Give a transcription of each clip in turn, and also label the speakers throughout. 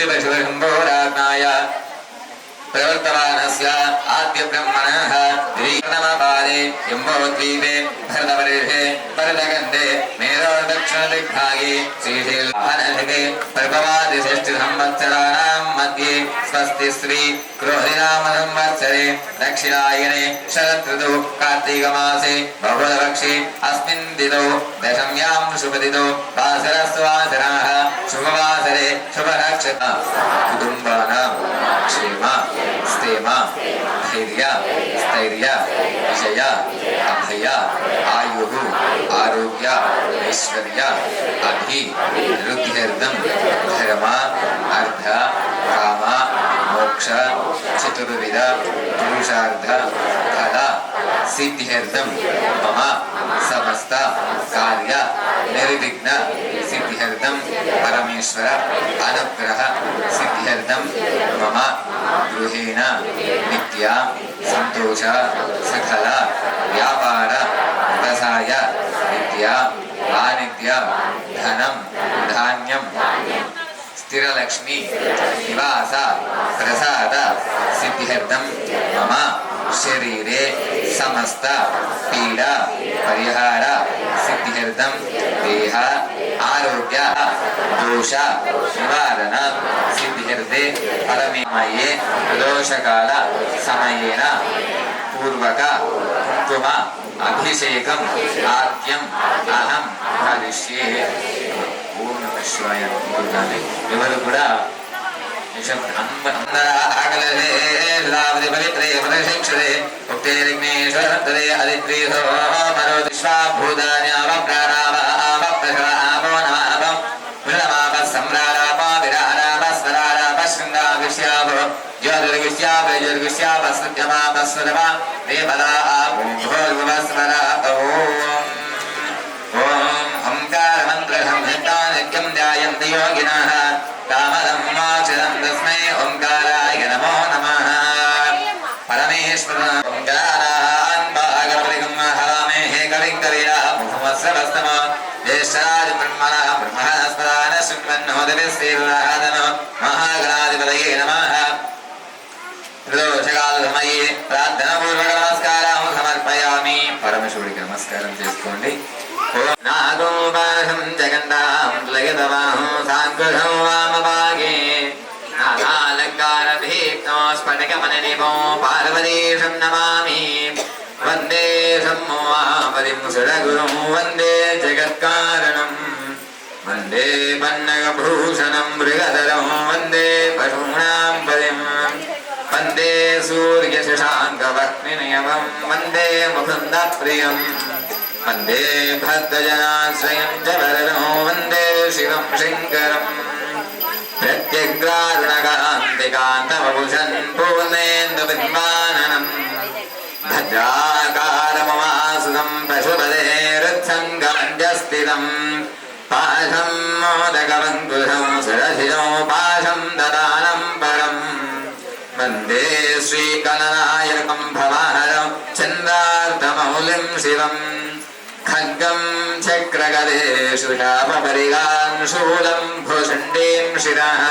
Speaker 1: शिवशम्भोराज्ञाय प्रवर्तमानस्य आद्य ब्रह्मणः द्विकर्णमपादे यम्बोद्वीपे भरतवर्षे भरतखण्डे मेरोदक्षिणदिग्भागे श्रीशैलवाहनदिगे प्रभवादिषष्टिसंवत्सराणां मध्ये स्वस्ति श्री क्रोधिनाम संवत्सरे दक्षिणायने शरदृतौ कार्तिकमासे बहुलपक्षे अस्मिन् तिथौ दशम्यां शुभतिथौ वासरस्वासरः शुभवासरे शुभनक्षत्रः कुटुम्बानां क्षेम स्थेम धैर्य स्थैर्य विजय अभय आयुः आरोग्य ऐश्वर्य अभिवृद्ध्यर्थं धर्म अर्थ काम मोक्ष चतुर्विध पुरुषार्थ फल सिद्ध्यर्थं मम समस्त कार्य निर्विघ्न सिद्ध्यर्थं परमेश्वर अनुग्रह सिद्ध्यर्थं मम गृहेण नित्य संतोष सकल व्यापार व्यवसाय नित्य आनित्य धनम धान्यम स्थिरलक्ष्मी निवास प्रसाद सिद्ध्यर्थं मम शरीरे समस्त पीड़ा परिहार सिद्ध्यर्थं देह आरोग्य दोष निवारण सिद्ध्यर्थे परमेमये दोषकाल समयेन पूर्वक कुंकुम अभिषेकम आद्यम अहम करिष्ये ओम नमः शिवाय अनुకుంటున్నాను ఎవరు కూడా आगले लावदे पवित्रे प्रशिक्षते उक्ते विघ्नेश्वरतरे अदित्रीधो मनो विश्वा भूतान्यावप्राणाव आवप्रशवावो नमावं विलमाव सम्राराव विराराव स्वराराव शृङ्गाविष्यावो ज्योतिर्विष्याव ज्योतिर्विष्याव सत्यमाव स्वरमा देवदा भूर्भुवस्वरा ओम ओंकारमन्त्रसंहिता नित्यं ध्यायन्ति योगिनः कामदं मोक्षदं तस्मै ओंकाराय नमो नमः परमेश्वर ओंकारान् भागवतिगं हवामहे कविं कवीनां मुखमस्रवस्तम ज्येष्ठराज ब्रह्मणः ब्रह्मणस्पदान शृण्वन्नोदिभिस्तेरुराधनो महागणाधिपतये नमः प्रदोषकालसमये प्रार्थनापूर्वक नमस्कारान् समर्पयामि परमेश्वरुడికి నమస్కారం చేసుకోండి नागोपाशं जगन्तां लयतवाहो साङ्कुशं वामभागे नागालङ्कारभीक्तो स्फटिकमणिनिभो पार्वतीशं नमामि वन्दे सम्मोहापतिं सुरगुरुं वन्दे जगत्कारणं वन्दे पन्नगभूषणं मृगधरं वन्दे पशूनां पतिं वन्दे सूर्यशशाङ्कवह्निनियमं वन्दे मुकुन्दप्रियम् वन्दे भक्तजनाश्रयं च वरदं वन्दे शिवं शङ्करं प्रत्यग्रारुणकान्तिकान्तमभूषन् पूर्णेन्दुबिम्बाननं भद्राकारममासुतं पशुपदे हृत्सङ्गमण्ड्यस्थितं पाशं मोदकवङ्कुशं सुरशिजं पाशं ददानं परं वन्दे श्रीगणनायकं भवहरं चन्द्रार्धमौलिं शिवम् खड्गं चक्रगदेषु शापपरिगान् शूलं भुषण्डीं शिरः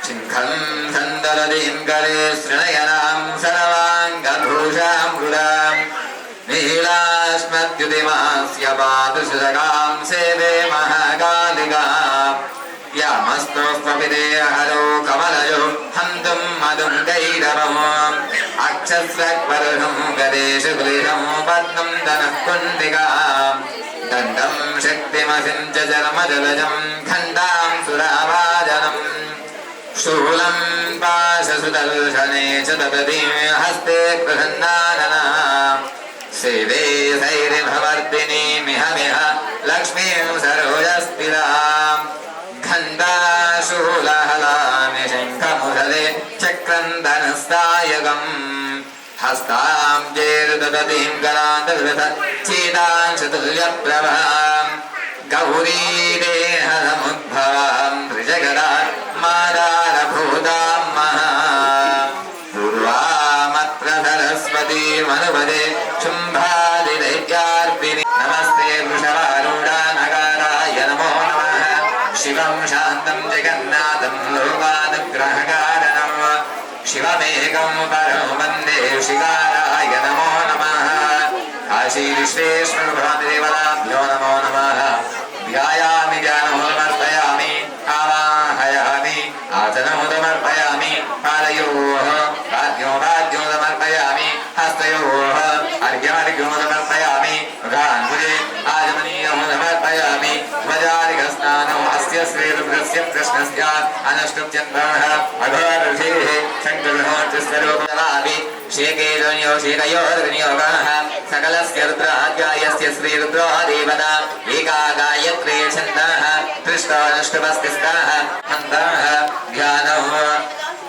Speaker 1: सिंहं सन्दलतीं गले श्रृणयनां सर्वाङ्गभूषां गुडां नीलास्मद्युतिमास्य पातु सुजगां सेवे महाकालिकां यामस्तोऽस्मपिते हरो कमलयो हन्तुं मधुङ्गैरवम् अक्षस्रक्वरुषं गदेषु क्लेशं पद्मं दनः कुण्डिकां दण्डं शक्तिमसिं च चर्मजलजं खण्डां सुराभाजनं शूलं पाशसुदर्शने च ददतीं हस्ते प्रसन्नानना सेवे सैरिभवर्धिनीमिहमिह लक्ष्मीं सरोजस्थिरां खण्डाशूलहलामि शङ्खमुदले चक्रन्दनस्तायकम् हस्तां चेर्ददतीं गलान्तचेदांशतुल्यप्रभां गौरीदेहसमुद्भवां त्रिजगदा मादारभूतां महा पूर्वामत्र सरस्वती मनुपदे शुम्भादिदैत्यार्पिणि नमस्ते वृषभारूढा नगाराय नमो नमः शिवं शान्तं जगन्नाथं लोक विग्रहकारणम् शिवमेकं परं वन्दे शिवाय नमो नमः काशी विश्वेश्वरभ्यो नमो नमः ध्यायामि ध्यानमर्पयामि आवाहयामि आसनमुदमर्पयामि पादयोः पाद्योपाद्योदमर्पयामि हस्तयोः अर्घ्यमर्घ्योदमर्पयामि मुखान्मुखे आजमनीयमुदमर्पयामि वजारिकस्नानो अस्य श्रीरुद्रस्य कृष्णस्य अनुष्टुप्यन्वः अघोऋषेः शङ्करमूर्तिस्वरूपमापि शेकेजोनियोषिकयोर्विनियोगः सकलस्य रुद्राध्यायस्य श्रीरुद्रो देवता एका गायत्री छन्दः त्रिष्टानुष्टुपस्तिस्ताः हन्ताः ध्यानौ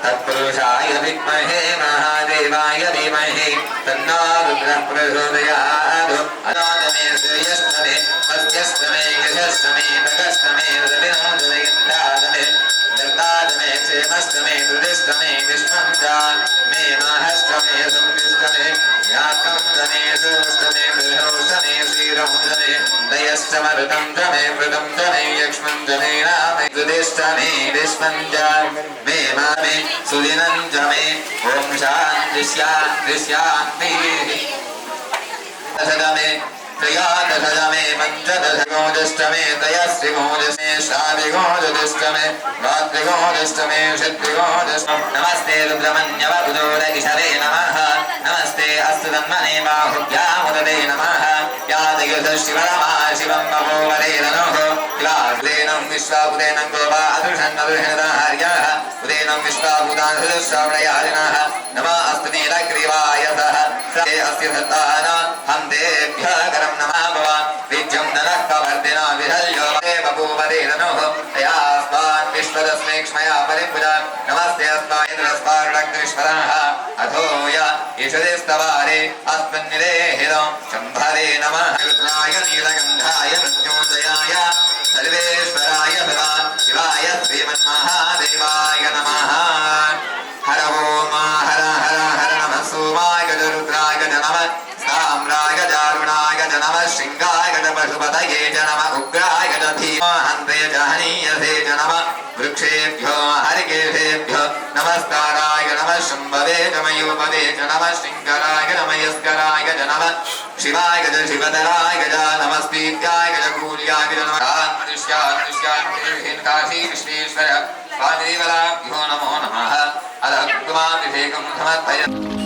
Speaker 1: तत्पुरुषाय विद्महे महादेवाय धीमहि तन्नो रुद्रः प्रचोदयात् अनादमे श्रेयस्तमे मस्त्यस्तमे यशस्तमे भगस्तमे रविनोदयन्तादमे दत्तादमे क्षेमस्तमे दुरिस्तमे विश्वं च मे महस्तमे संविस्तमे व्याकं दमे सुस्तमे बृहस्तमे श्रीरमुदमे दयस्तमरुतं च मे वृतं च मे यक्ष्मं च मे नामे दुदिष्टमे विश्वं च मे मामे सुदिनं च मे ॐ शान्ति शान्ति शान्तिः दशदमे त्रयोदशदमे पञ्चदशगोदष्टमे त्रयस्त्रिगोदशमे शादिगोदष्टमे रात्रिगोदष्टमे षट्रिगोदष्टमे नमस्ते रुद्रमन्यवबुधोरगिषवे नमः नमस्ते अस्तु तन्मने बाहुभ्यामुदते नमः यादयुधशिवरमा शिवं ममो वरेरनुः क्लास्लेनं विश्वाबुधेनं गोपा अदृशन्नदृशनदाहार्यः उदेनं विश्वाबुधाधृश्रावणयादिनः नमः अस्तु नीलग्रीवाय सः स अस्य सत्तान हन्तेभ्यः करं नमः भवान् विद्युं नरः कवर्दिना विहल्यो देव भूपदेरनुः तयास्मान् विश्वदस्मै क्ष्मया परिपुजा नमस्ते अस्मान्द्रस्मार्णग्रीश्वरः अथोय ईश्वरेस्तवारे अस्मन्निरेहितं शम्भरे नमः रुद्राय नीलगन्धाय मृत्युञ्जयाय सर्वेश्वराय भगवान् शिवाय श्रीमन्महादेवाय नमः हर ओम हर हर हर नमः सोमाय गजरुद्राय च नमः साम्राय दारुणाय च नमः शृङ्गाय च पशुपतये च नमः उग्राय च धीमहन्ते च हनीयसे च नमः वृक्षेभ्यो हरिकेशेभ्यो नमस्काराय नमः शम्भवे च मयूपदे च नमः शृङ्गराय च मयस्कराय च नमः शिवाय च शिवतराय च नमस्तीत्याय च कूल्याय च नमः काशी विश्वेश्वर स्वामिदेवताभ्यो नमो नमः अदकुमाभिषेकं समर्पयामि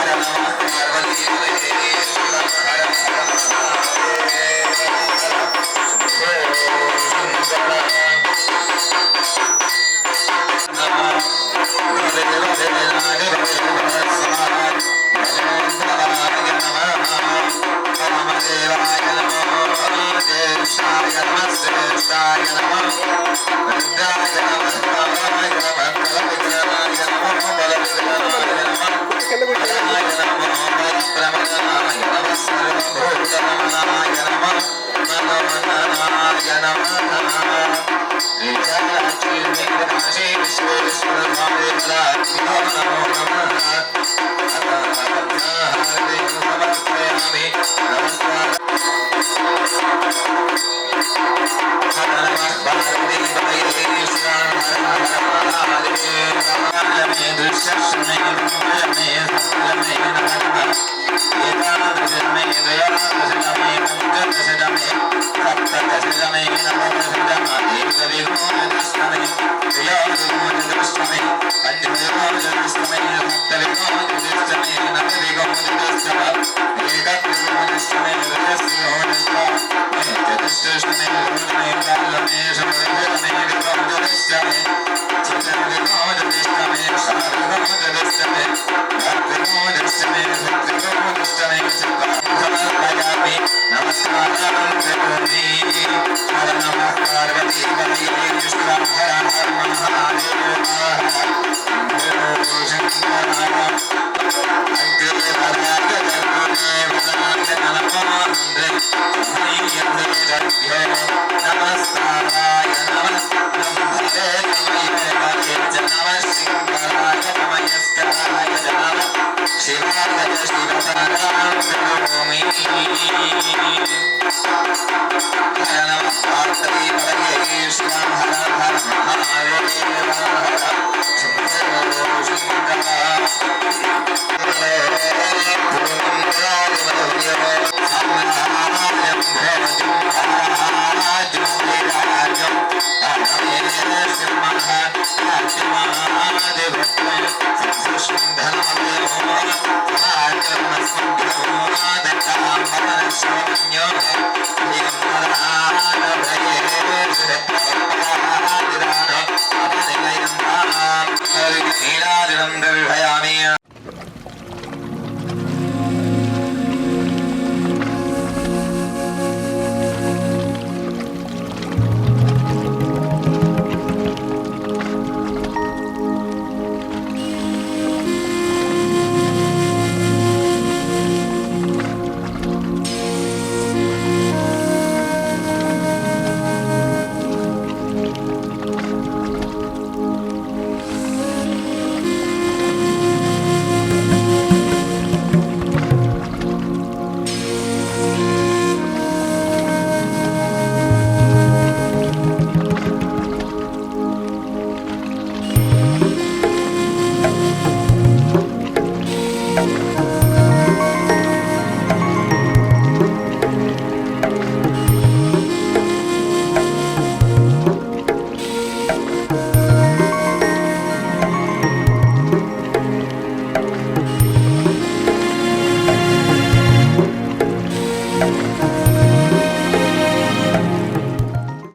Speaker 1: नमस्कार ब्रह्मणस्पतिभ्यो नमस्ताराय नमः ब्रह्मणे नमये च नमः शिवाय नमस्काराय नमः शिवाय शिवपरां करोमि